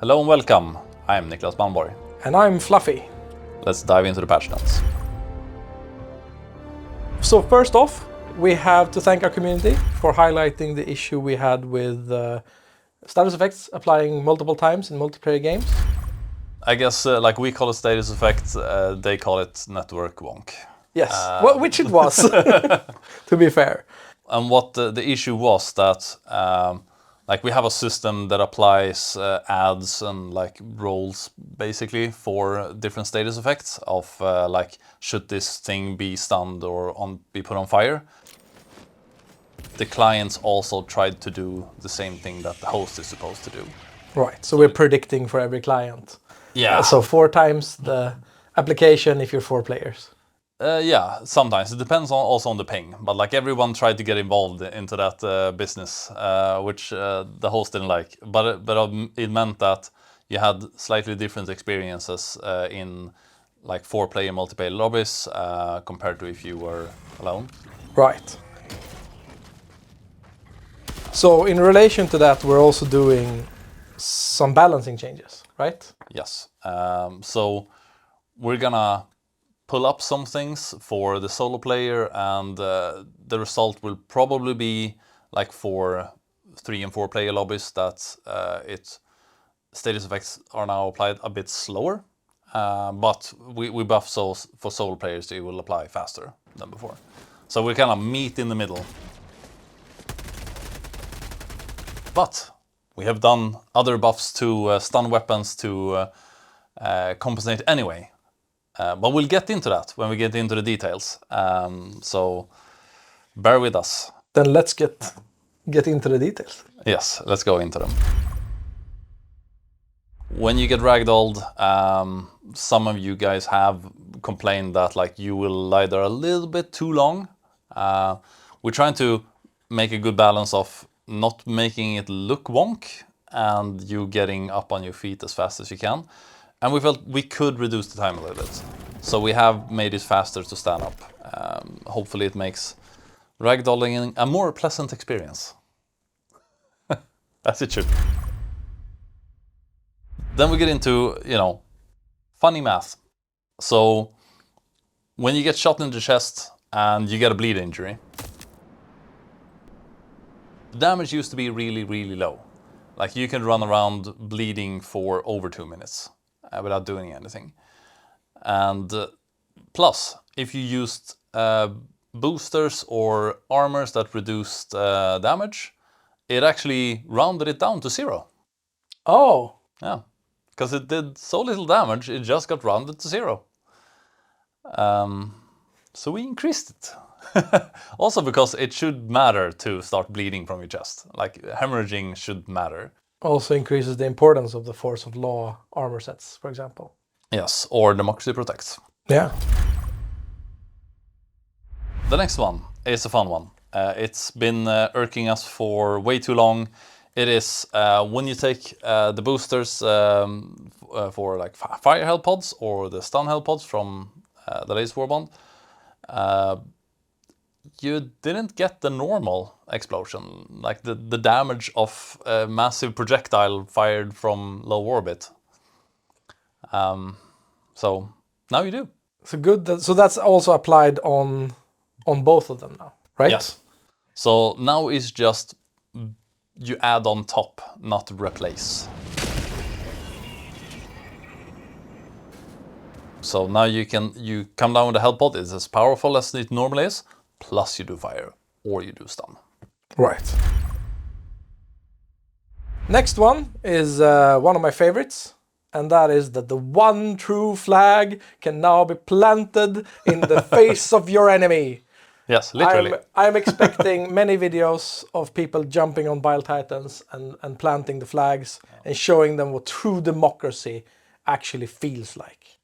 Hello and welcome. I'm Niklas Malmborg. And I'm Fluffy. Let's dive into the patch notes. So first off, we have to thank our community for highlighting the issue we had with status effects applying multiple times in multiplayer games. I guess like we call it status effect, they call it network wonk. Yes, which it was, to be fair. And what the issue was that like we have a system that applies adds and like rolls basically for different status effects of like should this thing be stunned or be put on fire. The clients also tried to do the same thing that the host is supposed to do. Right, so we're predicting for every client. Yeah. So 4 times the application if you're 4 players. Yeah, sometimes. It depends also on the ping. But like everyone tried to get involved into that business, which the host didn't like. But it meant that you had slightly different experiences in like 4-player multiplayer lobbies compared to if you were alone. Right. So in relation to that, we're also doing some balancing changes, right? Yes. So we're gonna pull up some things for the solo player, and the result will probably be like for 3 and 4 player lobbies that status effects are now applied a bit slower, but we buff so for solo players it will apply faster than before. So we kind of meet in the middle. But we have done other buffs to stun weapons to compensate anyway. But we'll get into that when we get into the details. So bear with us. Then let's get into the details. Yes, let's go into them. When you get ragdolled, some of you guys have complained that like you will lie there a little bit too long. We're trying to make a good balance of not making it look wonk and you getting up on your feet as fast as you can. And we felt we could reduce the time a little bit. So we have made it faster to stand up. Hopefully it makes ragdolling a more pleasant experience. As it should. Then we get into, funny math. So when you get shot in the chest and you get a bleed injury, the damage used to be really, really low. Like you can run around bleeding for over 2 minutes. Without doing anything. And plus, if you used boosters or armors that reduced damage, it actually rounded it down to 0. Oh. Yeah, because it did so little damage, it just got rounded to 0. So we increased it. Also because it should matter to start bleeding from your chest. Like hemorrhaging should matter. Also increases the importance of the Force of Law armor sets, for example. Yes, or Democracy Protects. Yeah. The next one is a fun one. It's been irking us for way too long. It is when you take the boosters for like fire health pods or the stun health pods from the latest Warbond, you didn't get the normal explosion, like the damage of a massive projectile fired from low orbit. So now you do. So good. So that's also applied on both of them now, right? Yes. So now it's just you add on top, not replace. So now you come down with a health pod. It's as powerful as it normally is. Plus you do fire, or you do stun. Right. Next one is one of my favorites, and that is that the one true flag can now be planted in the face of your enemy. Yes, literally. I'm expecting many videos of people jumping on Bile Titans and planting the flags and showing them what true democracy actually feels like.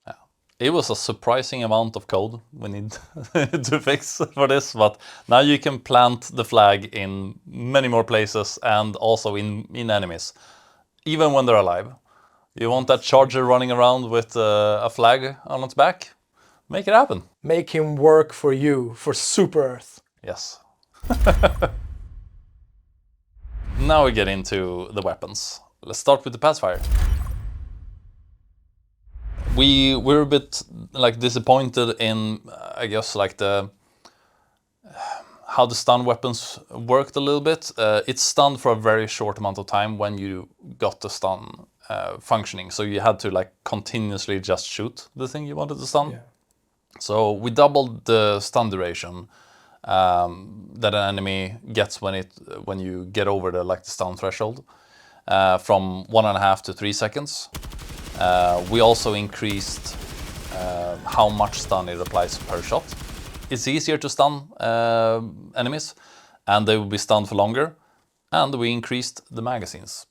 It was a surprising amount of code we need to fix for this, but now you can plant the flag in many more places and also in enemies, even when they're alive. You want that charger running around with a flag on its back? Make it happen. Make him work for you, for Super Earth. Yes. Now we get into the weapons. Let's start with the Pacifier. we're a bit like disappointed in, I guess, like the how the stun weapons worked a little bit. It stunned for a very short amount of time when you got the stun functioning. So you had to like continuously just shoot the thing you wanted to stun. Yeah. So we doubled the stun duration that an enemy gets when you get over the stun threshold from 1.5 to 3 seconds. We also increased how much stun it applies per shot. It's easier to stun enemies, and they will be stunned for longer. And we increased the magazines.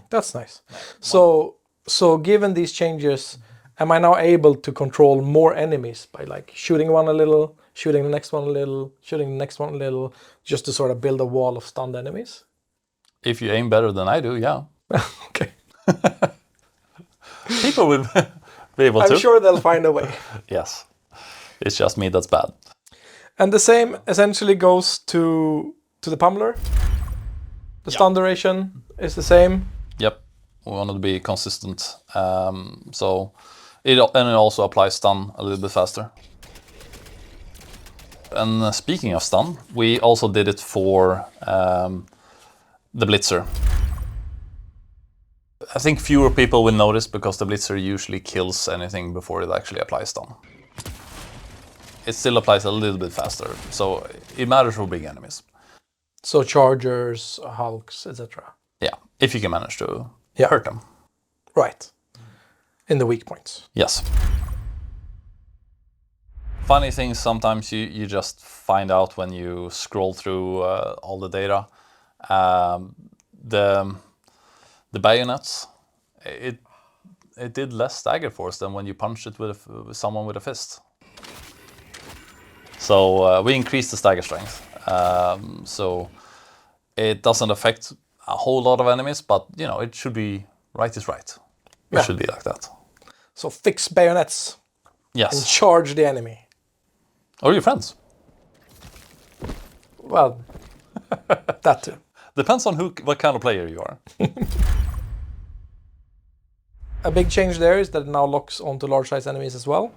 That's nice. So given these changes, am I now able to control more enemies by like shooting one a little, shooting the next one a little, shooting the next one a little, just to sort of build a wall of stunned enemies? If you aim better than I do, yeah. Okay. People will be able to. I'm sure they'll find a way. Yes. It's just me that's bad. And the same essentially goes to the pummeler. The stun duration is the same. Yep. We wanted to be consistent. So it also applies stun a little bit faster. And speaking of stun, we also did it for the Blitzer. I think fewer people will notice because the Blitzer usually kills anything before it actually applies stun. It still applies a little bit faster, so it matters for big enemies. So chargers, hulks, etc. Yeah, if you can manage to Yeah. hurt them. Right. In the weak points. Yes. Funny things sometimes you just find out when you scroll through all the data. The bayonets, it did less stagger force than when you punched it with someone with a fist. So we increased the stagger strength. So it doesn't affect a whole lot of enemies, but you know, it should be right is right. It should be like that. So fix bayonets and Yes. charge the enemy. Or your friends. Well, that too. Depends on what kind of player you are. A big change there is that it now locks onto large size enemies as well.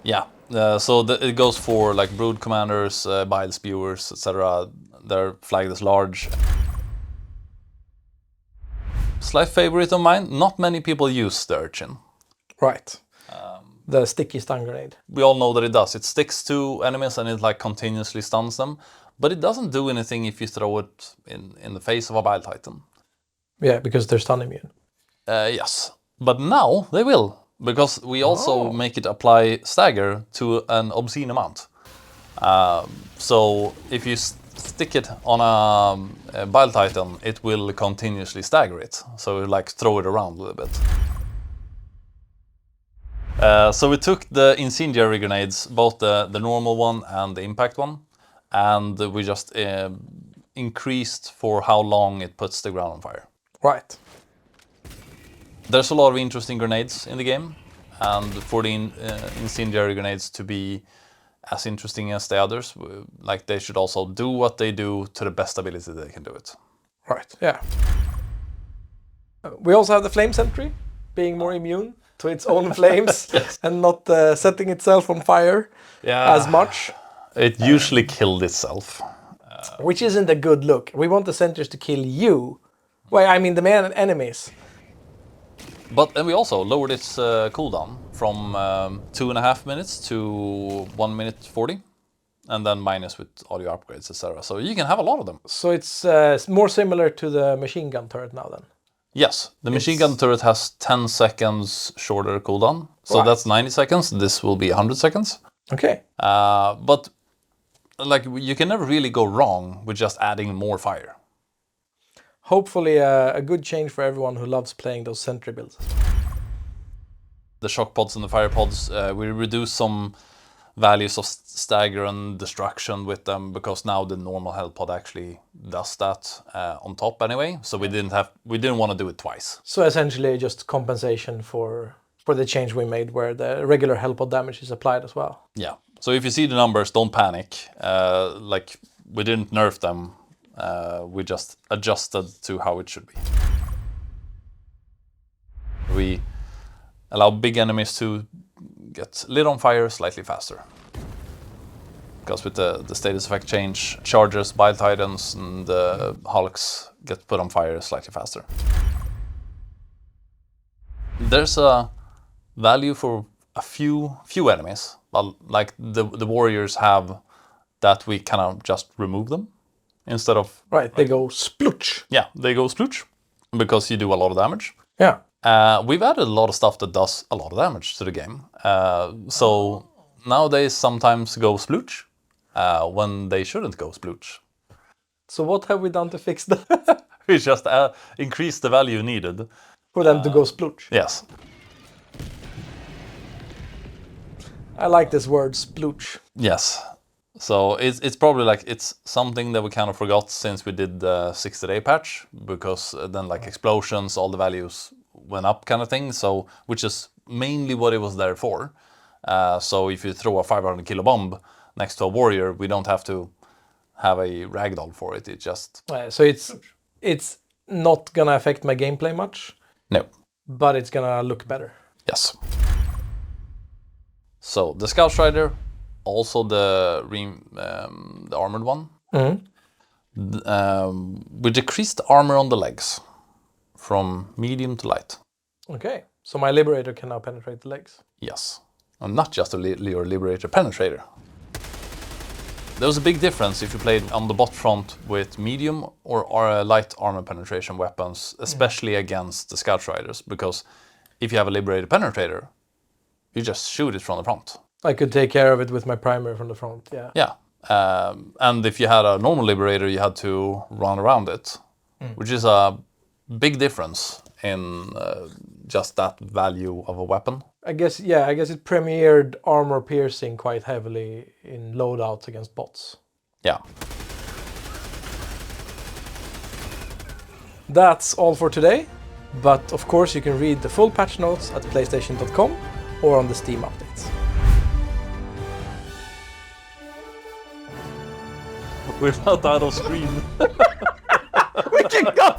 Yeah. So it goes for like brood commanders, bile spewers, etc. They're flagged as large. Slight favorite of mine. Not many people use the urchin. Right. The sticky stun grenade. We all know that it does. It sticks to enemies and it like continuously stuns them. But it doesn't do anything if you throw it in the face of a bile titan. Yeah, because they're stun immune. Yes. But now they will. Because we also make it apply stagger to an obscene amount. So if you stick it on a bile titan, it will continuously stagger it. So like throw it around a little bit. So we took the incendiary grenades, both the normal one and the impact one, and we just increased for how long it puts the ground on fire. Right. There's a lot of interesting grenades in the game, and for the incendiary grenades to be as interesting as the others, like they should also do what they do to the best ability they can do it. Right, yeah. We also have the flame sentry, being more immune to its own flames and not setting itself on fire as much. It usually killed itself. Which isn't a good look. We want the sentries to kill you. Well, I mean the enemies. But then we also lowered its cooldown from 2.5 minutes to 1 minute 40, and then minus with all your upgrades, etc. So you can have a lot of them. So it's more similar to the machine gun turret now then? Yes, the machine gun turret has 10 seconds shorter cooldown, so that's 90 seconds. This will be 100 seconds. Okay. But like you can never really go wrong with just adding more fire. Hopefully a good change for everyone who loves playing those sentry builds. The shock pods and the fire pods, we reduce some values of stagger and destruction with them because now the normal hell pod actually does that on top anyway. So we didn't want to do it twice. So essentially just compensation for the change we made where the regular hell pod damage is applied as well. Yeah. So if you see the numbers, don't panic. Like we didn't nerf them. We just adjusted to how it should be. We allow big enemies to get lit on fire slightly faster. Because with the status effect change, Chargers, Bile Titans, and the Hulks get put on fire slightly faster. There's a value for a few enemies, but like the warriors have, that we kind of just remove them instead of... Right, they go splooch. Yeah, they go splooch because you do a lot of damage. Yeah. We've added a lot of stuff that does a lot of damage to the game. So nowadays sometimes go splooch when they shouldn't go splooch. So what have we done to fix that? We just increase the value needed. For them to go splooch. Yes. I like this word, splooch. Yes. So it's probably like it's something that we kind of forgot since we did the 60-day patch, because then like explosions, all the values went up kind of thing. So which is mainly what it was there for. So if you throw a 500 kilo bomb next to a warrior, we don't have to have a ragdoll for it. It just... So it's not gonna affect my gameplay much. No. But it's gonna look better. Yes. So the Scout Strider, also the armored one. We decreased the armor on the legs from medium to light. Okay, so my Liberator can now penetrate the legs. Yes, and not just a your Liberator penetrator. There was a big difference if you played on the bot front with medium or light armor penetration weapons, especially against the Scout Riders, because if you have a Liberator penetrator, you just shoot it from the front. I could take care of it with my primer from the front, yeah. Yeah, and if you had a normal Liberator, you had to run around it, which is a big difference in just that value of a weapon. I guess it premiered armor piercing quite heavily in loadouts against bots. Yeah. That's all for today, but of course you can read the full patch notes at playstation.com or on the Steam updates. We're not out of screen. We can go!